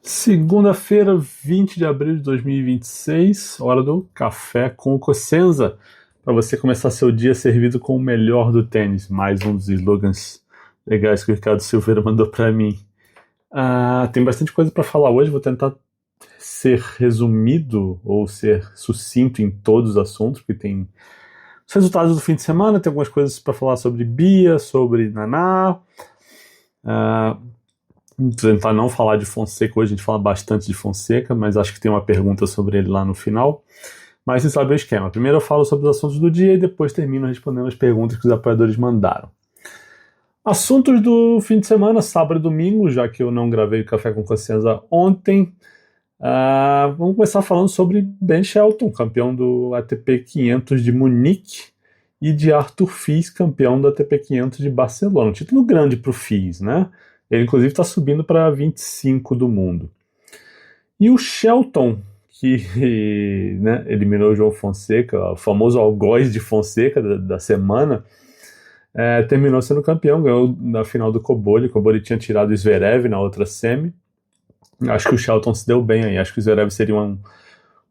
Segunda-feira, 20 de abril de 2026, hora do Café com Cosenza, para você começar seu dia servido com o melhor do tênis. Mais um dos slogans legais que o Ricardo Silveira mandou para mim. Tem bastante coisa para falar hoje, vou tentar ser resumido ou ser sucinto em todos os assuntos, porque tem os resultados do fim de semana, tem algumas coisas para falar sobre Bia, sobre Naná. Tentar não falar de Fonseca hoje, a gente fala bastante de Fonseca, mas acho que tem uma pergunta sobre ele lá no final. Mas você sabe o esquema. Primeiro eu falo sobre os assuntos do dia e depois termino respondendo as perguntas que os apoiadores mandaram. Assuntos do fim de semana, sábado e domingo, já que eu não gravei o Café com Cosenza ontem. Vamos começar falando sobre Ben Shelton, campeão do ATP 500 de Munique, e de Arthur Fils, campeão do ATP 500 de Barcelona. Um título grande para o Fils, né? Ele, inclusive, está subindo para 25 do mundo. E o Shelton, que né, eliminou o João Fonseca, o famoso algoz de Fonseca da semana, terminou sendo campeão, ganhou na final do Koboli. O Koboli tinha tirado o Zverev na outra semi. Acho que o Shelton se deu bem aí. Acho que o Zverev seria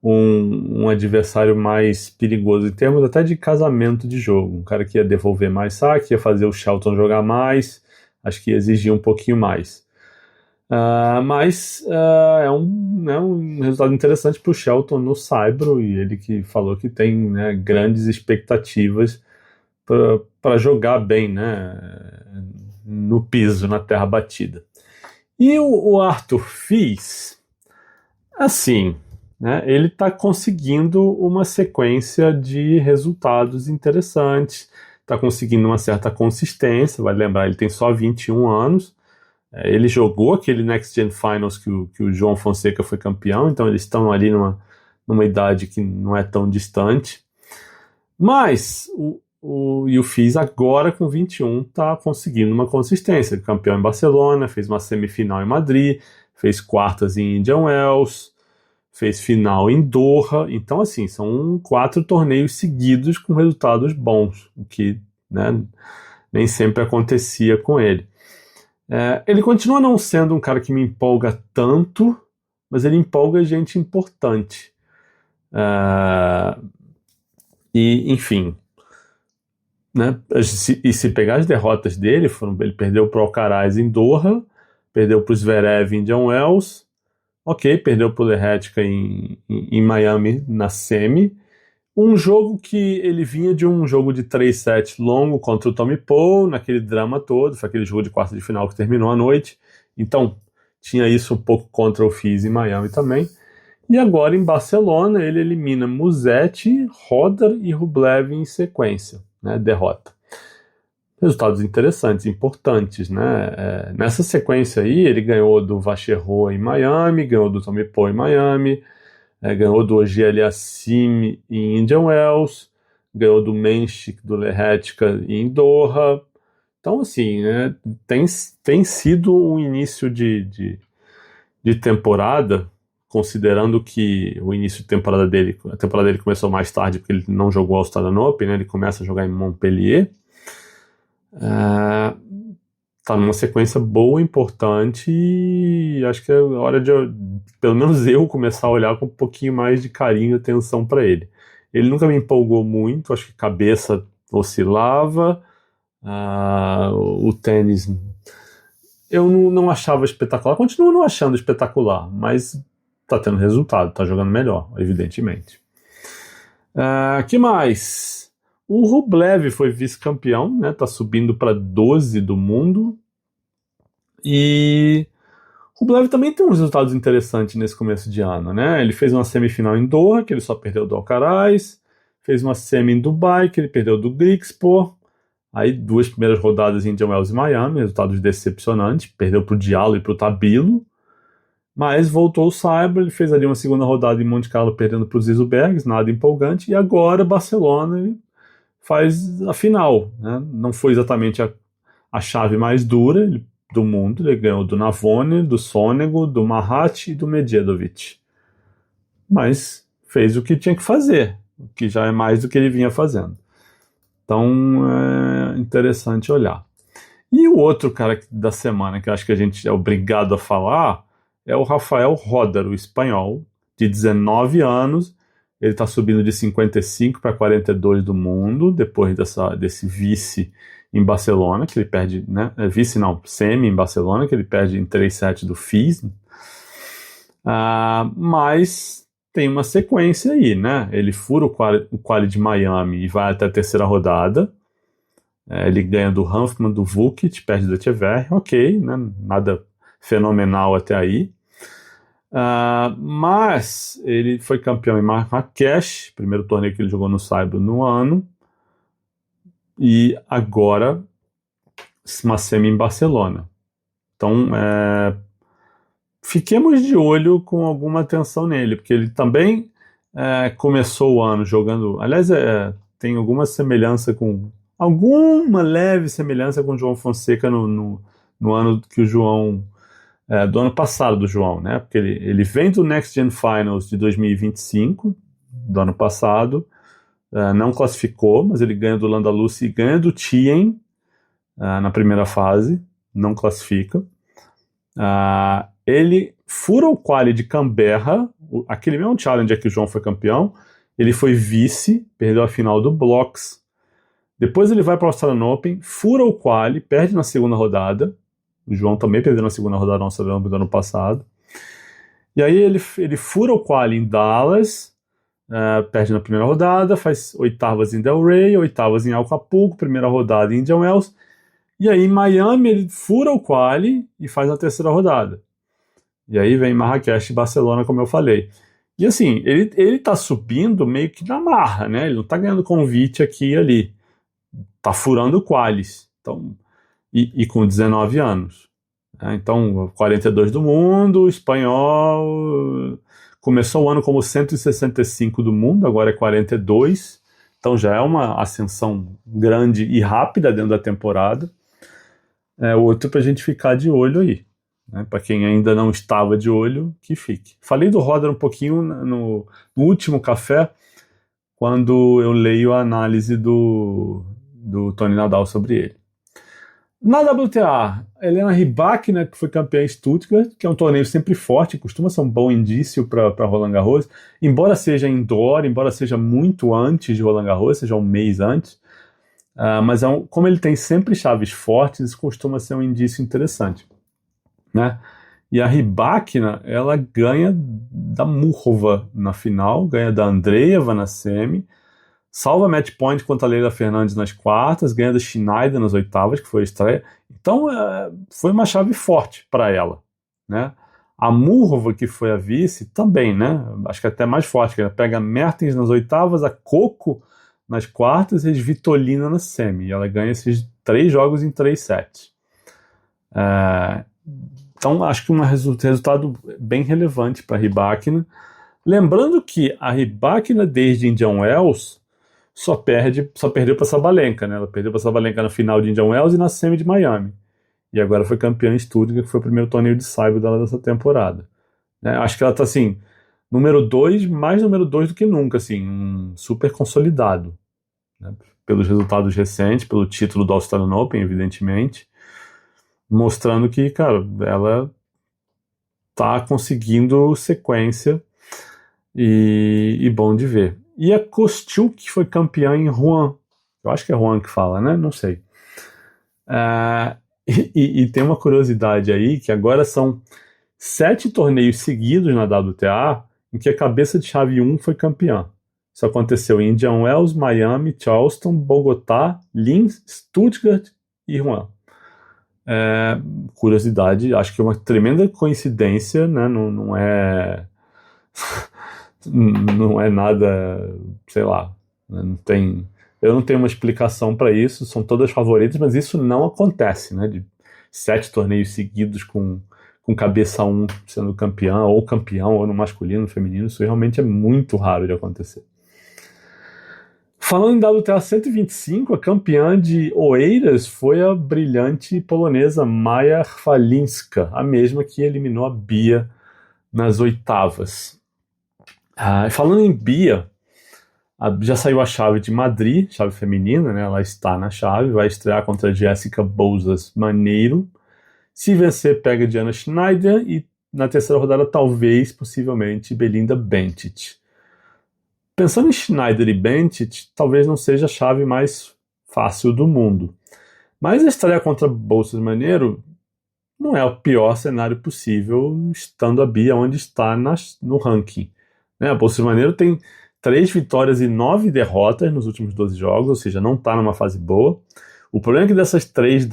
um adversário mais perigoso em termos até de casamento de jogo. Um cara que ia devolver mais saque, ia fazer o Shelton jogar mais. Acho que exigia um pouquinho mais. Mas é um resultado interessante para o Shelton no Saibro, e ele que falou que tem, né, grandes expectativas para jogar bem, né, no piso, na terra batida. E o Arthur Fils, assim, né, ele está conseguindo uma sequência de resultados interessantes, está conseguindo uma certa consistência. Vai lembrar, ele tem só 21 anos, ele jogou aquele Next Gen Finals que o João Fonseca foi campeão, então eles estão ali numa idade que não é tão distante, mas o Fils agora com 21 está conseguindo uma consistência, campeão em Barcelona, fez uma semifinal em Madrid, fez quartas em Indian Wells, fez final em Doha. Então, assim, são 4 torneios seguidos com resultados bons, o que, né, nem sempre acontecia com ele. Ele continua não sendo um cara que me empolga tanto, mas ele empolga gente importante. Enfim, né, se pegar as derrotas dele, ele perdeu para o Alcaraz em Doha, perdeu para o Zverev em Indian Wells, ok, perdeu para o Lerhetka em Miami na semi. Um jogo que ele vinha de um jogo de 3 sets longo contra o Tommy Paul, naquele drama todo, foi aquele jogo de quarta de final que terminou à noite. Então, tinha isso um pouco contra o Fils em Miami também. E agora em Barcelona ele elimina Musetti, Roder e Rublev em sequência, né, derrota. Resultados interessantes, importantes, né? Nessa sequência aí, ele ganhou do Vacherot em Miami, ganhou do Tommy Paul em Miami, ganhou do Ogier Aliassime em Indian Wells, ganhou do Menchik, do Lerhetka em Doha. Então, assim, né, tem sido um início de temporada, considerando que o início de temporada dele, a temporada dele começou mais tarde, porque ele não jogou Australian Open, né? Ele começa a jogar em Montpellier. Tá numa sequência boa, importante, e acho que é hora de, pelo menos eu, começar a olhar com um pouquinho mais de carinho e atenção para ele. Ele nunca me empolgou muito, acho que a cabeça oscilava, o tênis eu não achava espetacular, continuo não achando espetacular, mas tá tendo resultado, tá jogando melhor, evidentemente. Que mais? O Rublev foi vice-campeão, né? Tá subindo para 12 do mundo. E o Rublev também tem uns resultados interessantes nesse começo de ano, né? Ele fez uma semifinal em Doha, que ele só perdeu do Alcaraz. Fez uma semi em Dubai, que ele perdeu do Griekspoor. Aí 2 primeiras rodadas em Indian Wells e Miami, resultados decepcionantes. Perdeu pro Diallo e pro Tabilo. Mas voltou o Saibro, ele fez ali uma segunda rodada em Monte Carlo, perdendo para os Isobergs, nada empolgante. E agora Barcelona, ele faz a final, né? Não foi exatamente a chave mais dura do mundo. Ele ganhou do Navone, do Sonego, do Mahat e do Medjedovic. Mas fez o que tinha que fazer, o que já é mais do que ele vinha fazendo. Então é interessante olhar. E o outro cara da semana que eu acho que a gente é obrigado a falar é o Rafael Ródaro, espanhol, de 19 anos. Ele está subindo de 55 para 42 do mundo, depois desse vice em Barcelona, que ele perde, né? Vice não, semi em Barcelona, que ele perde em 3 sets do FIS. Mas tem uma sequência aí, né? Ele fura o quali de Miami e vai até a terceira rodada. Ele ganha do Hanfmann, do Vukic, perde do Etcheverry, ok, né? Nada fenomenal até aí. Mas ele foi campeão em Marrakech, primeiro torneio que ele jogou no Saibro no ano, e agora uma semi em Barcelona. Então, fiquemos de olho com alguma atenção nele, porque ele também começou o ano jogando. Aliás, tem alguma leve semelhança com o João Fonseca no ano que o João. Do ano passado do João, né? Porque ele vem do Next Gen Finals de 2025, do ano passado, não classificou, mas ele ganha do Landaluce e ganha do Thiem na primeira fase, não classifica. Ele fura o quali de Canberra, aquele mesmo Challenger que o João foi campeão, ele foi vice, perdeu a final do Blocks. Depois ele vai para o Australian Open, fura o quali, perde na segunda rodada. O João também perdeu na segunda rodada no Australian Open do ano passado. E aí ele fura o quali em Dallas, perde na primeira rodada, faz oitavas em Delray, oitavas em Acapulco, primeira rodada em Indian Wells. E aí em Miami ele fura o quali e faz a terceira rodada. E aí vem Marrakech e Barcelona, como eu falei. E assim, ele tá subindo meio que na marra, né? Ele não tá ganhando convite aqui e ali. Tá furando qualis. Então, e com 19 anos. Então, 42 do mundo, espanhol. Começou o ano como 165 do mundo, agora é 42. Então já é uma ascensão grande e rápida dentro da temporada. Outro para a gente ficar de olho aí. Né? Para quem ainda não estava de olho, que fique. Falei do Roder um pouquinho no último café, quando eu leio a análise do Tony Nadal sobre ele. Na WTA, Helena Rybakina, que foi campeã em Stuttgart, que é um torneio sempre forte, costuma ser um bom indício para Roland Garros, embora seja indoor, embora seja muito antes de Roland Garros, seja um mês antes, mas como ele tem sempre chaves fortes, isso costuma ser um indício interessante, né? E a Rybakina, ela ganha da Muchova na final, ganha da Andreeva na semi, salva match point contra a Leila Fernandes nas quartas, ganha da Schneider nas oitavas, que foi a estreia. Então, foi uma chave forte para ela, né? A Muchova, que foi a vice, também, né? Acho que até mais forte, que ela pega a Mertens nas oitavas, a Coco nas quartas e a Svitolina na semi. E ela ganha esses 3 jogos em 3 sets. Então, acho que um resultado bem relevante para a Rybakina. Lembrando que a Rybakina, desde Indian Wells, só perdeu para Sabalenka, né? Ela perdeu para Sabalenka na final de Indian Wells e na semi de Miami. E agora foi campeã em Stuttgart, que foi o primeiro torneio de saibro dela dessa temporada. Né? Acho que ela tá assim, número 2, mais número 2 do que nunca, assim, super consolidado. Né? Pelos resultados recentes, pelo título do Australian Open, evidentemente, mostrando que, cara, ela tá conseguindo sequência e bom de ver. E a Kostyuk, que foi campeã em Rouen. Eu acho que é Rouen que fala, né? Não sei. E tem uma curiosidade aí, que agora são 7 torneios seguidos na WTA em que a cabeça de chave 1 foi campeã. Isso aconteceu em Indian Wells, Miami, Charleston, Bogotá, Linz, Stuttgart e Rouen. Curiosidade, acho que é uma tremenda coincidência, né? Não é... não é nada, sei lá, eu não tenho uma explicação para isso, são todas favoritas, mas isso não acontece, né, de 7 torneios seguidos com cabeça 1 sendo campeão, ou no masculino, no feminino, isso realmente é muito raro de acontecer. Falando em WTA 125, a campeã de Oeiras foi a brilhante polonesa Maja Chwalinska, a mesma que eliminou a Bia nas oitavas. Falando em Bia, já saiu a chave de Madrid, chave feminina, né? Ela está na chave, vai estrear contra a Jéssica Bouzas Maneiro. Se vencer, pega a Diana Schneider e na terceira rodada, talvez, possivelmente, Belinda Bencic. Pensando em Schneider e Bencic, talvez não seja a chave mais fácil do mundo. Mas a estreia contra Bolsas Maneiro não é o pior cenário possível, estando a Bia onde está no ranking. Né? A Bolsas Maneiro tem 3 vitórias e 9 derrotas nos últimos 12 jogos, ou seja, não está numa fase boa. O problema é que dessas 3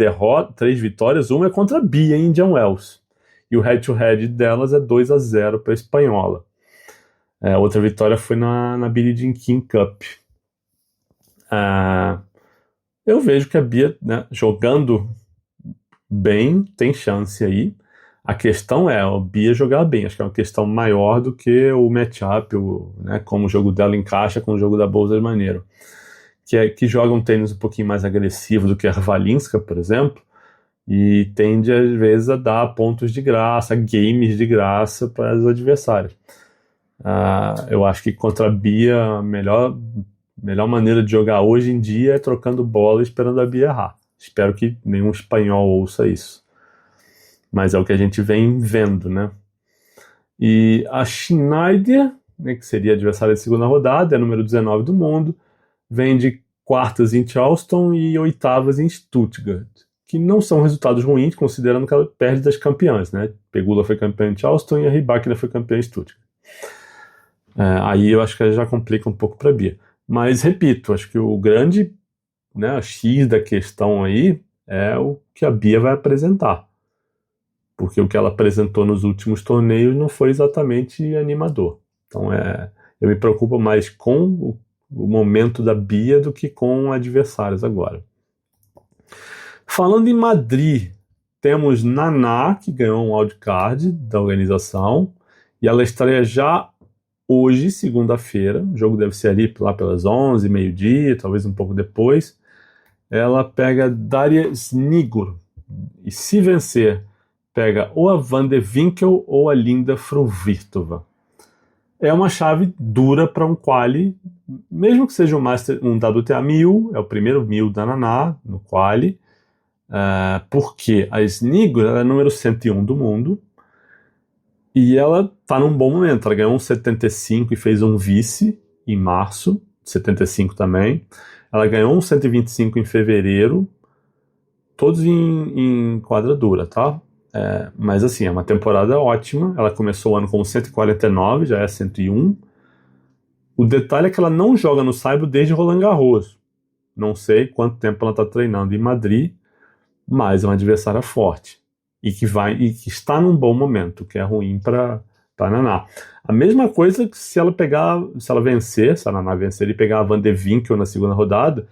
vitórias, uma é contra a Bia em Indian Wells. E o head-to-head delas é 2-0 para a espanhola. Outra vitória foi na Billie Jean King Cup. Eu vejo que a Bia, né, jogando bem, tem chance aí. A questão é a Bia jogar bem. Acho que é uma questão maior do que o matchup, né, como o jogo dela encaixa com o jogo da Bolsas Maneiro. Que joga um tênis um pouquinho mais agressivo do que a Valinska, por exemplo, e tende, às vezes, a dar pontos de graça, games de graça para os adversários. Eu acho que contra a Bia, a melhor maneira de jogar hoje em dia é trocando bola e esperando a Bia errar. Espero que nenhum espanhol ouça isso. Mas é o que a gente vem vendo, né? E a Schneider, né, que seria a adversária de segunda rodada, é a número 19 do mundo, vem de quartas em Charleston e oitavas em Stuttgart, que não são resultados ruins, considerando que ela perde das campeãs, né? Pegula foi campeã em Charleston e a Rybakina foi campeã em Stuttgart. Aí eu acho que já complica um pouco para a Bia. Mas, repito, acho que o grande, né, a X da questão aí é o que a Bia vai apresentar. Porque o que ela apresentou nos últimos torneios não foi exatamente animador. Então, eu me preocupo mais com o momento da Bia do que com adversários agora. Falando em Madrid, temos Naná, que ganhou um wildcard da organização, e ela estreia já hoje, segunda-feira. O jogo deve ser ali lá pelas 11, meio-dia, talvez um pouco depois. Ela pega Daria Snigor, e se vencer, pega ou a Van de Winkel ou a Linda Fruvirtova. É uma chave dura para um quali, mesmo que seja um WTA 1000, é o primeiro 1000 da Naná no quali, porque a Snigor é a número 101 do mundo e ela está num bom momento. Ela ganhou um 75 e fez um vice em março, 75 também. Ela ganhou um 125 em fevereiro, todos em quadra dura, tá? Mas assim, é uma temporada ótima. Ela começou o ano com 149, já é 101. O detalhe é que ela não joga no saibro desde Roland Garros. Não sei quanto tempo ela está treinando em Madrid, mas é uma adversária forte e que está num bom momento, que é ruim para a Naná. A mesma coisa que se ela vencer, se a Naná vencer e pegar a Van de Winkel na segunda rodada.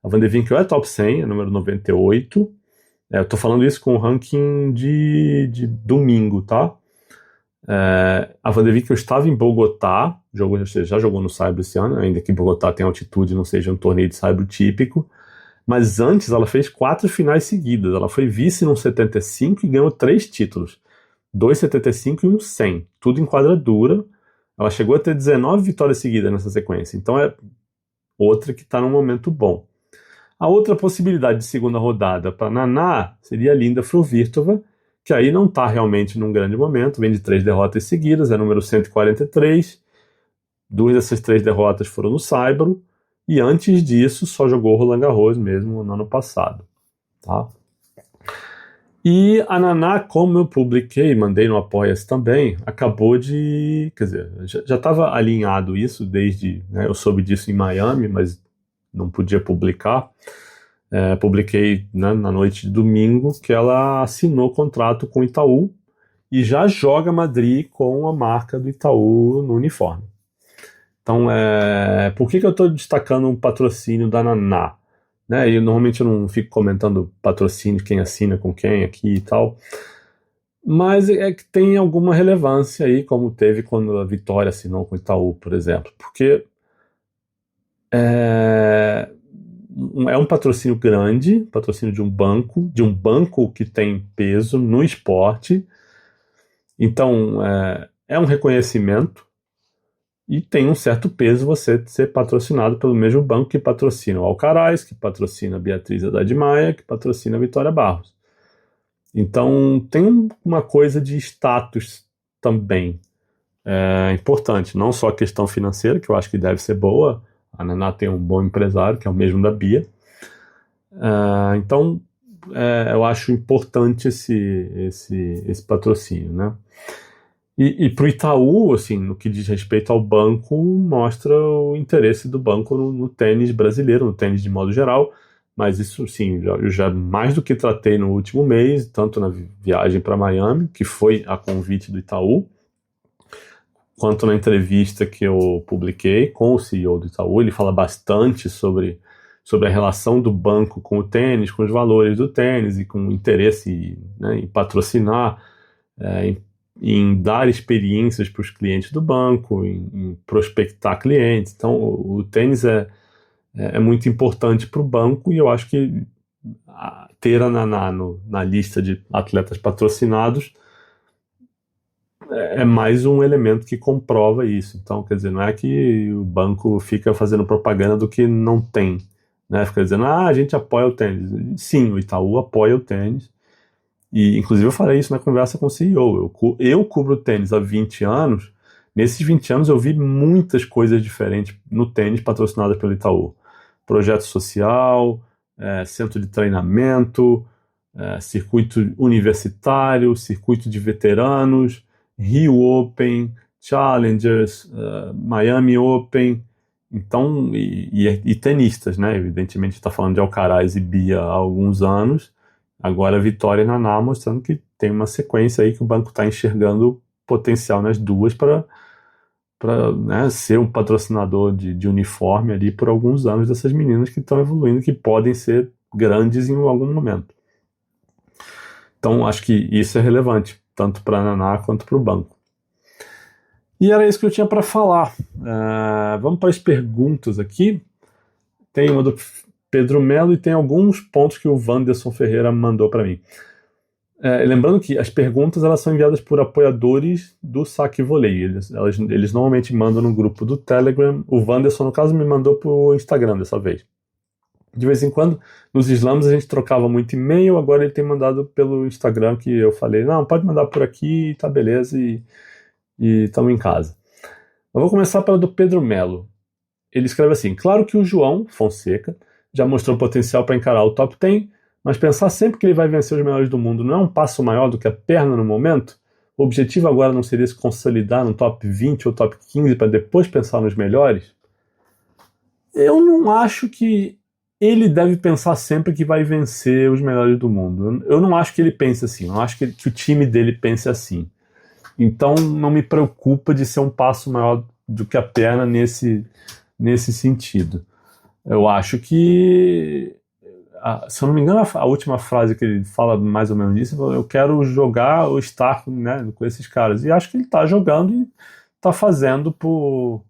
A Van de Winkel é top 100, é número 98. Eu tô falando isso com o ranking de domingo, tá? A Van de Winkel estava em Bogotá, já jogou no saibro esse ano, ainda que Bogotá tenha altitude, não seja um torneio de saibro típico. Mas antes ela fez 4 finais seguidas. Ela foi vice num 75 e ganhou 3 títulos. 2 75 e um 100. Tudo em quadra dura. Ela chegou a ter 19 vitórias seguidas nessa sequência. Então é outra que está num momento bom. A outra possibilidade de segunda rodada para Naná seria a Linda Fruvirtova, que aí não está realmente num grande momento. Vem de 3 derrotas seguidas, é número 143. 2 dessas 3 derrotas foram no saibro. E antes disso, só jogou Roland Garros mesmo no ano passado. Tá? E a Naná, como eu publiquei, mandei no Apoia-se também, acabou de... Quer dizer, já estava alinhado isso desde... Né, eu soube disso em Miami, mas não podia publicar. Publiquei, né, na noite de domingo que ela assinou contrato com o Itaú e já joga Madrid com a marca do Itaú no uniforme. Então, por que eu estou destacando um patrocínio da Naná? Né? E normalmente eu não fico comentando patrocínio, quem assina com quem aqui e tal. Mas é que tem alguma relevância aí, como teve quando a Vitória assinou com o Itaú, por exemplo. Porque é um patrocínio grande, patrocínio de um banco que tem peso no esporte. Então, é um reconhecimento. E tem um certo peso você ser patrocinado pelo mesmo banco que patrocina o Alcaraz, que patrocina a Beatriz Haddad Maia, que patrocina a Vitória Barros. Então tem uma coisa de status também é importante. Não só a questão financeira, que eu acho que deve ser boa. A Naná tem um bom empresário, que é o mesmo da Bia. Então, eu acho importante esse patrocínio, né? E para o Itaú, assim, no que diz respeito ao banco, mostra o interesse do banco no tênis brasileiro, no tênis de modo geral, mas isso, sim, eu já mais do que tratei no último mês, tanto na viagem para Miami, que foi a convite do Itaú, quanto na entrevista que eu publiquei com o CEO do Itaú. Ele fala bastante sobre a relação do banco com o tênis, com os valores do tênis e com o interesse, né, em patrocinar, em dar experiências para os clientes do banco, em prospectar clientes. Então, o tênis é muito importante para o banco, e eu acho que ter a Naná na lista de atletas patrocinados é mais um elemento que comprova isso. Então, quer dizer, não é que o banco fica fazendo propaganda do que não tem, né? Fica dizendo, a gente apoia o tênis. Sim, o Itaú apoia o tênis. E, inclusive, eu falei isso na conversa com o CEO. Eu cubro tênis há 20 anos. Nesses 20 anos, eu vi muitas coisas diferentes no tênis patrocinadas pelo Itaú. Projeto social, centro de treinamento, circuito universitário, circuito de veteranos, Rio Open, Challengers, Miami Open. Então, e tenistas, né? Evidentemente, está falando de Alcaraz e Bia há alguns anos. Agora a Vitória e Naná, mostrando que tem uma sequência aí que o banco está enxergando potencial nas duas para né, ser um patrocinador de uniforme ali por alguns anos dessas meninas que estão evoluindo, que podem ser grandes em algum momento. Então acho que isso é relevante, tanto para a Naná quanto para o banco. E era isso que eu tinha para falar. Vamos para as perguntas aqui. Tem uma do Pedro Melo e tem alguns pontos que o Wanderson Ferreira mandou para mim. Lembrando que as perguntas elas são enviadas por apoiadores do Saque Volley. Eles normalmente mandam no grupo do Telegram. O Wanderson, no caso, me mandou pro Instagram dessa vez. De vez em quando, nos slams a gente trocava muito e-mail, agora ele tem mandado pelo Instagram, que eu falei, não, pode mandar por aqui, tá beleza, e estamos em casa. Eu vou começar pela do Pedro Melo. Ele escreve assim, claro que o João Fonseca já mostrou potencial para encarar o top 10, mas pensar sempre que ele vai vencer os melhores do mundo não é um passo maior do que a perna no momento? O objetivo agora não seria se consolidar no top 20 ou top 15 para depois pensar nos melhores? Eu não acho que ele deve pensar sempre que vai vencer os melhores do mundo. Eu não acho que ele pense assim, eu não acho que o time dele pense assim. Então não me preocupa de ser um passo maior do que a perna nesse sentido. Eu acho que, se eu não me engano, a última frase que ele fala mais ou menos disso, eu quero jogar ou estar, né, com esses caras. E acho que ele está jogando e está fazendo por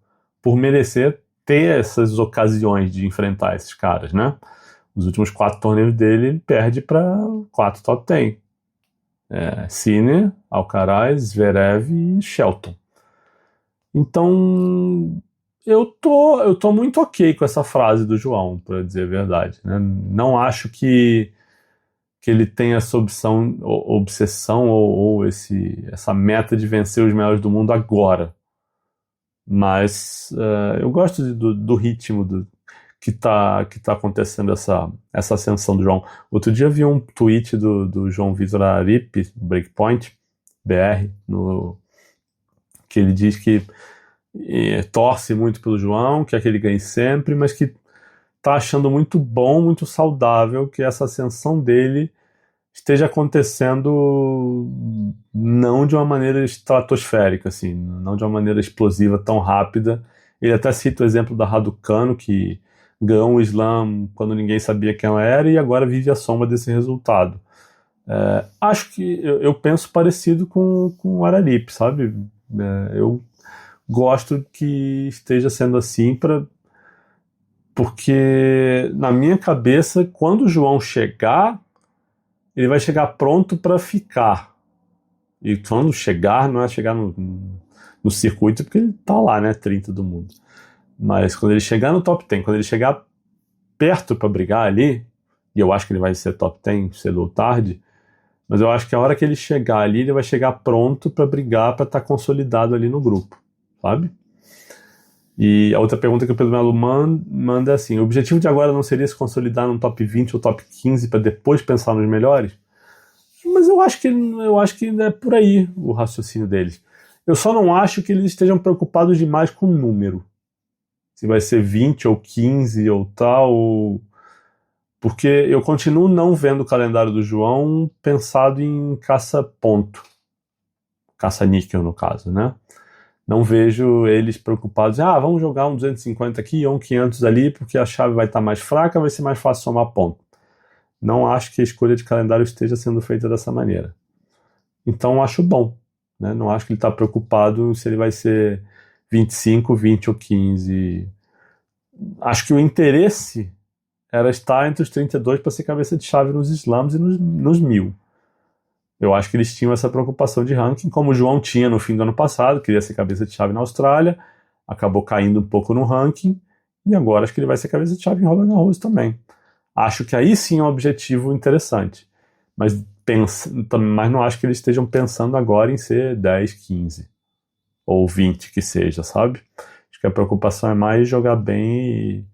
merecer ter essas ocasiões de enfrentar esses caras, né? Os últimos 4 torneios dele, ele perde para 4 top 10. Sinner, Alcaraz, Zverev e Shelton. Então, eu tô muito ok com essa frase do João, para dizer a verdade, né? Não acho que ele tenha essa obsessão ou essa meta de vencer os melhores do mundo agora. Mas eu gosto do ritmo que tá acontecendo essa ascensão do João. Outro dia eu vi um tweet do João Vitor Araripe, Breakpoint BR, que ele diz que torce muito pelo João, quer que ele ganhe sempre, mas que tá achando muito bom, muito saudável que essa ascensão dele esteja acontecendo não de uma maneira estratosférica, assim, não de uma maneira explosiva tão rápida. Ele até cita o exemplo da Raducanu, que ganhou um slam quando ninguém sabia quem ela era e agora vive a sombra desse resultado. Acho que eu penso parecido com o Araripe, sabe? Eu gosto que esteja sendo assim, porque na minha cabeça, quando o João chegar, ele vai chegar pronto para ficar. E quando chegar, não é chegar no circuito, porque ele tá lá, né, 30 do mundo. Mas quando ele chegar no top 10, quando ele chegar perto para brigar ali, e eu acho que ele vai ser top 10 cedo ou tarde, Mas eu acho que a hora que ele chegar ali, ele vai chegar pronto para brigar, para estar consolidado ali no grupo, sabe? E a outra pergunta que o Pedro Melo manda é assim: o objetivo de agora não seria se consolidar no top 20 ou top 15 para depois pensar nos melhores? Mas eu acho que é por aí o raciocínio deles. Eu só não acho que eles estejam preocupados demais com o número. Se vai ser 20 ou 15 ou tal. Porque eu continuo não vendo o calendário do João pensado em caça-ponto. Caça-níquel, no caso, né? Não vejo eles preocupados, vamos jogar um 250 aqui ou um 500 ali, porque a chave vai estar mais fraca, vai ser mais fácil somar ponto. Não acho que a escolha de calendário esteja sendo feita dessa maneira. Então acho bom, né? Não acho que ele está preocupado se ele vai ser 25, 20 ou 15. Acho que o interesse era estar entre os 32 para ser cabeça de chave nos slams e nos 1000. Eu acho que eles tinham essa preocupação de ranking, como o João tinha no fim do ano passado, queria ser cabeça de chave na Austrália, acabou caindo um pouco no ranking, e agora acho que ele vai ser cabeça de chave em Roland Garros também. Acho que aí sim é um objetivo interessante, mas não acho que eles estejam pensando agora em ser 10, 15 ou 20 que seja, sabe? Acho que a preocupação é mais jogar bem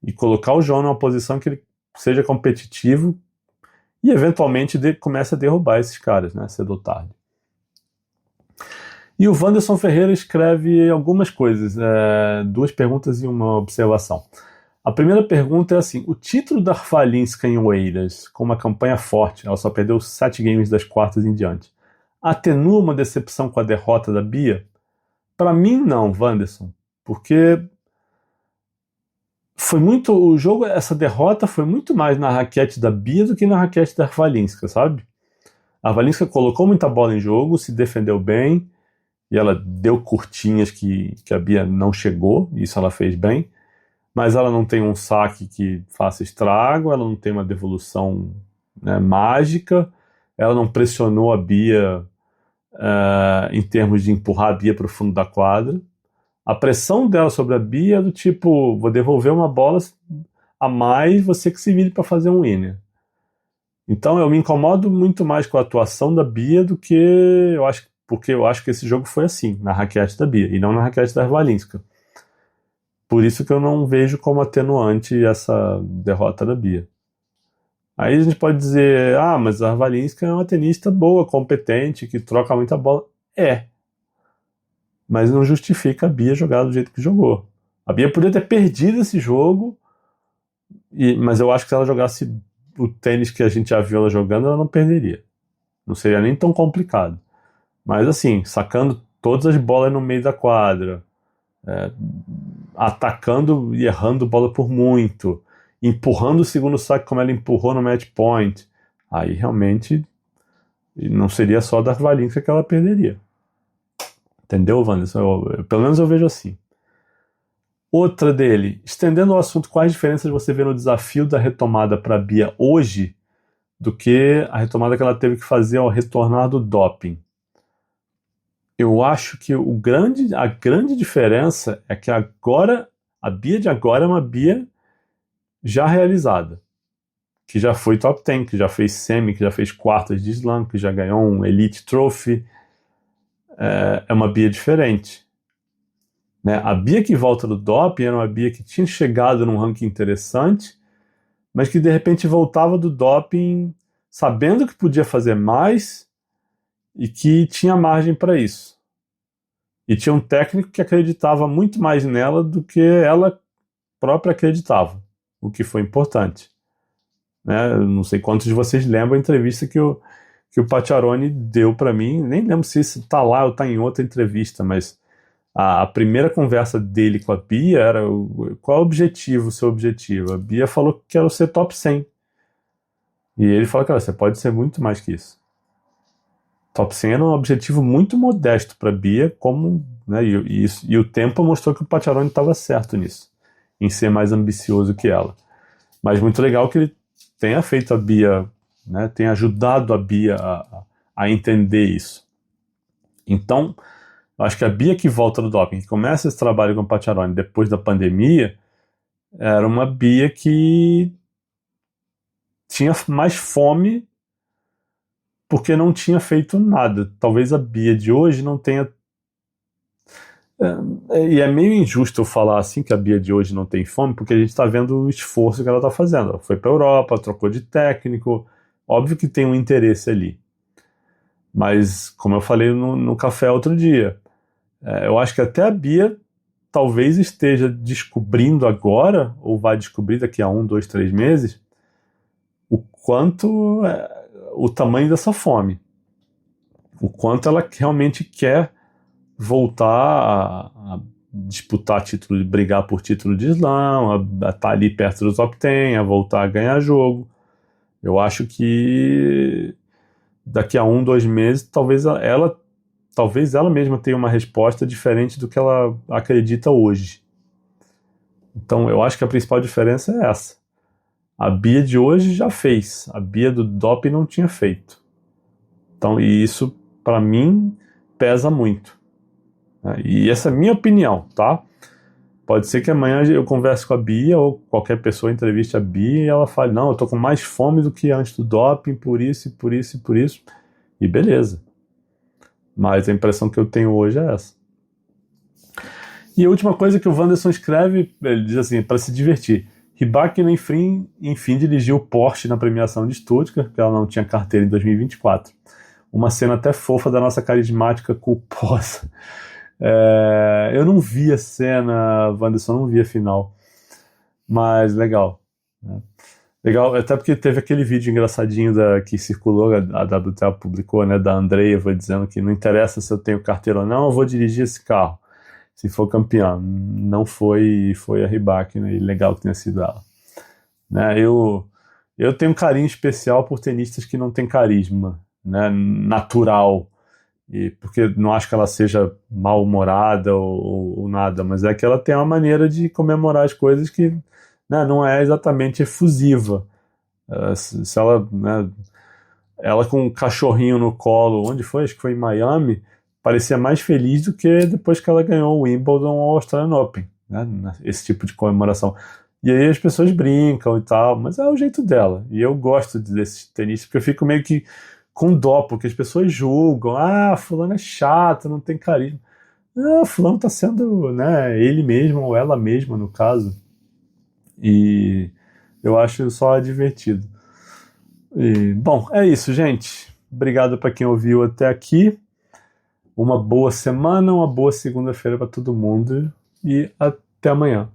e colocar o João numa posição que ele seja competitivo e eventualmente comece a derrubar esses caras, né, cedo ou tarde. E o Wanderson Ferreira escreve algumas coisas, 2 perguntas e uma observação. A primeira pergunta é assim: o título da Arvalinska em Oeiras, com uma campanha forte, ela só perdeu 7 games das quartas em diante, atenua uma decepção com a derrota da Bia? Para mim não, Wanderson, porque foi muito, o jogo, essa derrota foi muito mais na raquete da Bia do que na raquete da Arvalinska, sabe? A Arvalinska colocou muita bola em jogo, se defendeu bem, e ela deu curtinhas que a Bia não chegou, isso ela fez bem, mas ela não tem um saque que faça estrago, ela não tem uma devolução, né, mágica, ela não pressionou a Bia em termos de empurrar a Bia para o fundo da quadra. A pressão dela sobre a Bia é do tipo: vou devolver uma bola a mais, você que se vire para fazer um winner. Então eu me incomodo muito mais com a atuação da Bia do que porque eu acho que esse jogo foi assim, na raquete da Bia, e não na raquete da Arvalinska. Por isso que eu não vejo como atenuante essa derrota da Bia. Aí a gente pode dizer: mas a Arvalinska é uma tenista boa, competente, que troca muita bola. Mas não justifica a Bia jogar do jeito que jogou. A Bia poderia ter perdido esse jogo, mas eu acho que se ela jogasse o tênis que a gente já viu ela jogando, ela não perderia. Não seria nem tão complicado. Mas assim, sacando todas as bolas no meio da quadra, atacando e errando bola por muito, empurrando o segundo saque como ela empurrou no match point, aí realmente não seria só da Arvalinska que ela perderia. Entendeu, Wanderson? Pelo menos eu vejo assim. Outra dele: estendendo o assunto, quais diferenças você vê no desafio da retomada para a Bia hoje do que a retomada que ela teve que fazer ao retornar do doping? Eu acho que a grande diferença é que agora, a Bia de agora é uma Bia já realizada, que já foi top 10, que já fez semi, que já fez quartas de slam, que já ganhou um Elite Trophy. É uma Bia diferente. Né? A Bia que volta do doping era uma Bia que tinha chegado num ranking interessante, mas que de repente voltava do doping sabendo que podia fazer mais e que tinha margem para isso. E tinha um técnico que acreditava muito mais nela do que ela própria acreditava, o que foi importante. Né? Eu não sei quantos de vocês lembram a entrevista que o Pacciaroni deu para mim, nem lembro se isso está lá ou está em outra entrevista, mas a primeira conversa dele com a Bia era: qual é o seu objetivo? A Bia falou que quer ser top 100. E ele falou que você pode ser muito mais que isso. Top 100 era um objetivo muito modesto para a Bia, né, e o tempo mostrou que o Pacciaroni estava certo nisso, em ser mais ambicioso que ela. Mas muito legal que ele tenha feito a Bia, né, tenha ajudado a Bia a entender isso. Então, eu acho que a Bia que volta do doping, que começa esse trabalho com o Pacciaroni depois da pandemia, era uma Bia que tinha mais fome porque não tinha feito nada. Talvez a Bia de hoje não tenha... E é meio injusto eu falar assim que a Bia de hoje não tem fome, porque a gente está vendo o esforço que ela está fazendo. Ela foi para a Europa, trocou de técnico, óbvio que tem um interesse ali. Mas, como eu falei no café outro dia, eu acho que até a Bia talvez esteja descobrindo agora, ou vai descobrir daqui a 1, 2, 3 meses, o quanto o tamanho dessa fome. O quanto ela realmente quer voltar a disputar título, brigar por título de slam, a estar ali perto do top 10, a voltar a ganhar jogo. Eu acho que daqui a 1, 2 meses, talvez ela mesma tenha uma resposta diferente do que ela acredita hoje. Então eu acho que a principal diferença é essa. A Bia de hoje já fez, a Bia do doping não tinha feito. Então, e isso, para mim, pesa muito. E essa é a minha opinião, tá? Pode ser que amanhã eu converse com a Bia, ou qualquer pessoa entreviste a Bia, e ela fale, não, eu tô com mais fome do que antes do doping, por isso, por isso, por isso. E beleza. Mas a impressão que eu tenho hoje é essa. E a última coisa que o Wanderson escreve, ele diz assim, para se divertir. Rybakina, enfim, dirigiu o Porsche na premiação de Stuttgart, porque ela não tinha carteira em 2024. Uma cena até fofa da nossa carismática culposa. Eu não vi a cena, Wanderson, não vi a final. Mas legal. Né? Legal, até porque teve aquele vídeo engraçadinho que circulou, a WTA publicou, né, da Andreeva, dizendo que não interessa se eu tenho carteira ou não, eu vou dirigir esse carro. Se for campeã. Não foi a Rybakina, e legal que tenha sido ela. Né, eu tenho um carinho especial por tenistas que não têm carisma, né, natural, porque não acho que ela seja mal-humorada ou nada, mas é que ela tem uma maneira de comemorar as coisas que, né, não é exatamente efusiva. Se ela, né, ela com um cachorrinho no colo, onde foi? Acho que foi em Miami, parecia mais feliz do que depois que ela ganhou o Wimbledon ou o Australian Open, né? Esse tipo de comemoração. E aí as pessoas brincam e tal, mas é o jeito dela. E eu gosto desses tenistas, porque eu fico meio que com dó, porque as pessoas julgam. Fulano é chato, não tem carisma. Fulano tá sendo, né, ele mesmo ou ela mesma, no caso. E eu acho só divertido. Bom, é isso, gente. Obrigado para quem ouviu até aqui. Uma boa semana, uma boa segunda-feira para todo mundo e até amanhã.